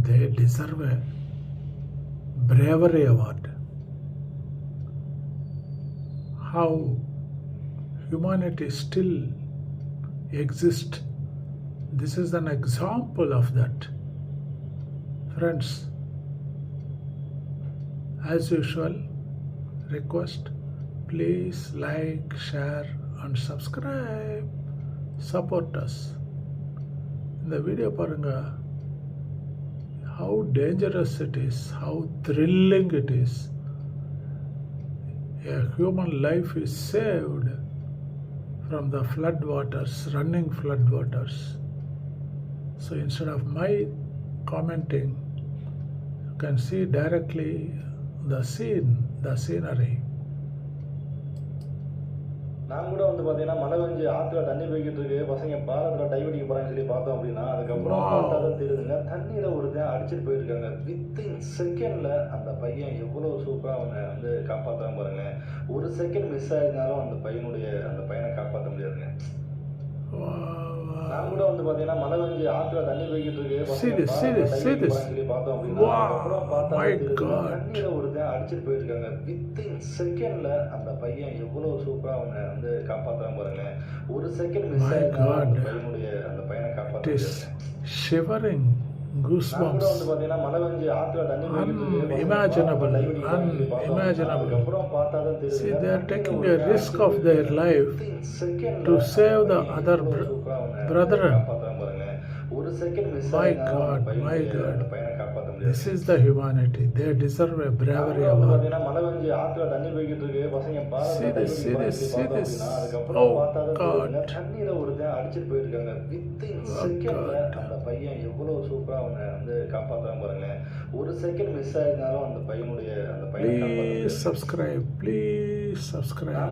They deserve a bravery award. How humanity still exists. This is an example of that. Friends, as usual, request, please like, share and subscribe. Support us. இந்த video பாருங்க, how dangerous it is, how thrilling it is. A human life is saved from the flood waters, running flood waters. So instead of my commenting, you can see directly the scene, the scenery. நான் கூட பார்த்தீங்கன்னா மழை பெஞ்சு ஆற்றுல தண்ணி போய்கிட்டு இருக்கு, பசங்க பாலத்தில் டைவ் அடிக்க போகிறாங்கன்னு சொல்லி பார்த்தோம் அப்படின்னா, அதுக்கப்புறம் பார்த்தா தான் தெரியுதுங்க தண்ணியில் ஒருத்தன் அடிச்சுட்டு போயிருக்காங்க. வித்தின் செகண்டில் அந்த பையன் எவ்வளோ சூப்பராக அவனை காப்பாற்றாம பாருங்க. ஒரு செகண்ட் மிஸ் ஆயிருந்தாலும் அந்த பையனை காப்பாற்ற முடியாதுங்க. நான் கூட பார்த்தீங்கன்னா மழை பெஞ்சு ஆற்றுல தண்ணி போய்கிட்டு இருக்கு, சொல்லி பார்த்தோம் அப்படின்னா, அதுக்கப்புறம் பார்த்தா தண்ணியில் ஒருத்தன் அடிச்சுட்டு போயிருக்காங்க. வித்தின் செகண்ட்ல அந்த பையன் எவ்வளோ சூப்பராக அவனை காப்பாற்றாம பாருங்க. ஒரு செகண்ட் மிஸ் ஆயிருந்தாலும் அந்த பையனை காப்பாற்ற முடியாதுங்க. Shivering goosebumps. Unimaginable. See, they are taking a risk of their life to save the other brethren. My God, my God. This is the humanity. They deserve a bravery award. See this, see this, see this. Oh God. Please subscribe, please subscribe.